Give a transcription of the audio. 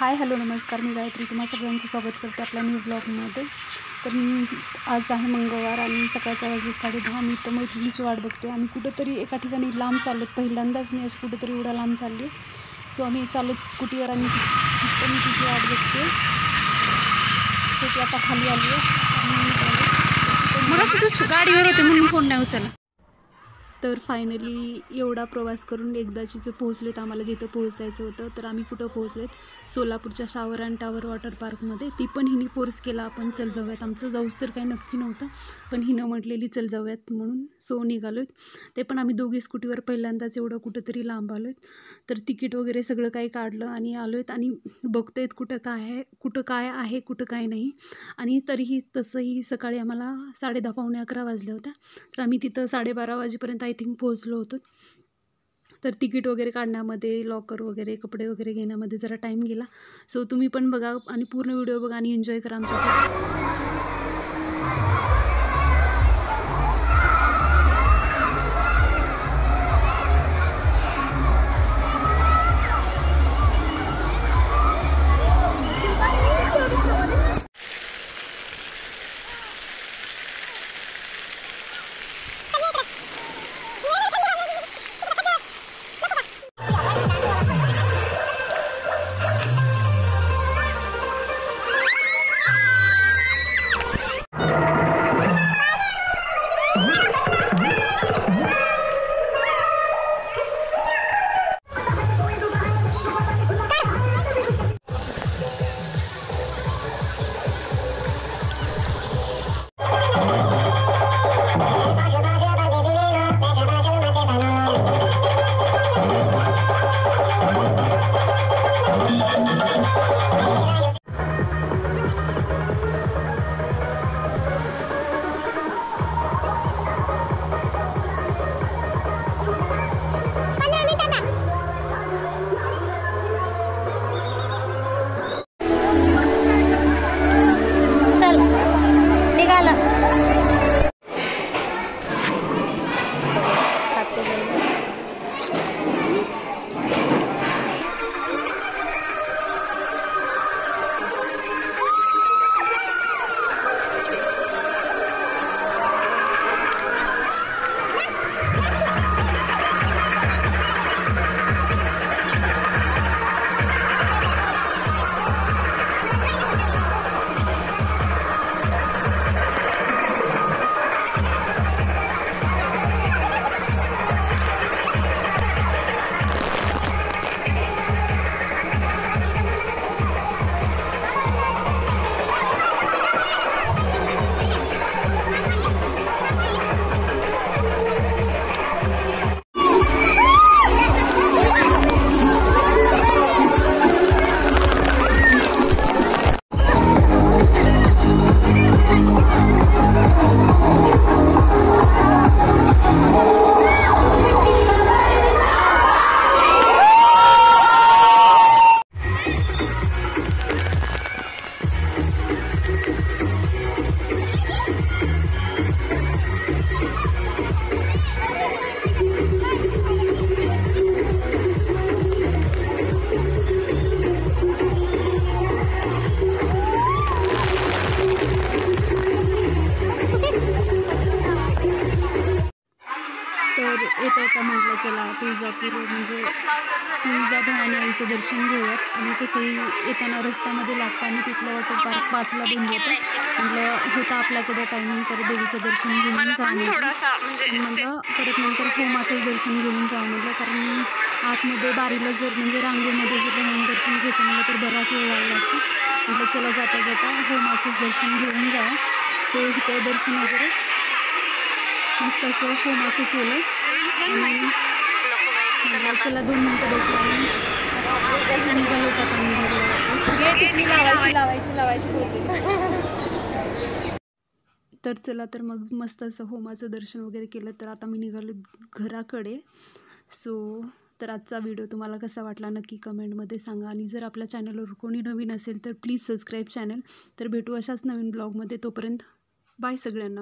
Hi hello नमस्कार, मी गायत्री तुम्हा सगळ्यांचं स्वागत करते आपल्या न्यू ब्लॉगमध्ये। तर आज आहे मंगळवार आणि सकाळच्या वाजले 10:30। मी तर मैत्रिणीची वाट बघते। आम्ही कुठंतरी एका ठिकाणी लांब चाललो, पहिल्यांदाच मी अशी कुठंतरी एवढा लांब चालली। सो आम्ही चालत स्कूटीवर आणि मी तिची वाट बघते। सो ती आता खाली आली आहे। मग अशी तू गाडीवर होते म्हणून फोन नाही उचलला। तर फायनली एवढा प्रवास करून एकदाचीच पोहोचलेत आम्हाला जिथं पोहोचायचं होतं। तर आम्ही कुठं पोहोचलेत, सोलापूरच्या शावर अँड टावर वॉटर पार्कमध्ये। ती पण हिने फोर्स केला आपण चल जाऊयात, आमचं जाऊच तर काही नक्की नव्हतं, पण हिनं म्हटलेली चल जाऊयात म्हणून सो निघालोत। ते पण आम्ही दोघी स्कूटीवर पहिल्यांदाच एवढं कुठंतरी लांब आलोत। तर तिकीट वगैरे सगळं काही काढलं आणि आलोत आणि बघतोयत कुठं काय आहे कुठं काय नाही। आणि तरीही तसंही सकाळी आम्हाला 10:30 पावणे 11 वाजल्या होत्या। तर आम्ही तिथं 12:30 वाजेपर्यंत आय थिंक पोहोचलो होतो। तर तिकीट वगैरे काढण्यामध्ये, लॉकर वगैरे, कपडे वगैरे घेण्यामध्ये जरा टाईम गेला। सो तुम्ही पण बघा आणि पूर्ण व्हिडिओ बघा आणि एन्जॉय करा आमच्यासोबत। तर येता म्हटलं चला तुळजापूर म्हणजे तुळजाभवानी आईचं दर्शन घेऊयात। आणि तसंही येताना रस्त्यामध्ये लागताना तिथलं वॉटर पार्क 5ला बंद होतं। म्हटलं होतं आपल्याकडे टायमिंग, तर देवीचं दर्शन घेऊन जावं म्हटलं। परत नंतर होमाचं दर्शन घेऊन जावं म्हटलं, कारण आतमध्ये बारीला जर म्हणजे रांगेमध्ये जर होम दर्शन घ्यायचं म्हटलं तर बराच वेळ लागला असतो। म्हटलं चला जाता जाता होमाचं दर्शन घेऊन जावं। सो इथं दर्शन वगैरे मस्त असं होमाचं केलं आणि चला 2 मिनटं बसलो आणि निघालो लावायची बोलते। तर चला तर मग मस्त असं होमाचं दर्शन वगैरे केलं। तर आता मी निघालो घराकडे। सो तर आजचा व्हिडिओ तुम्हाला कसा वाटला नक्की कमेंटमध्ये सांगा। आणि जर आपल्या चॅनलवर कोणी नवीन असेल तर प्लीज सबस्क्राईब चॅनल। तर भेटू अशाच नवीन ब्लॉगमध्ये, तोपर्यंत बाय सगळ्यांना।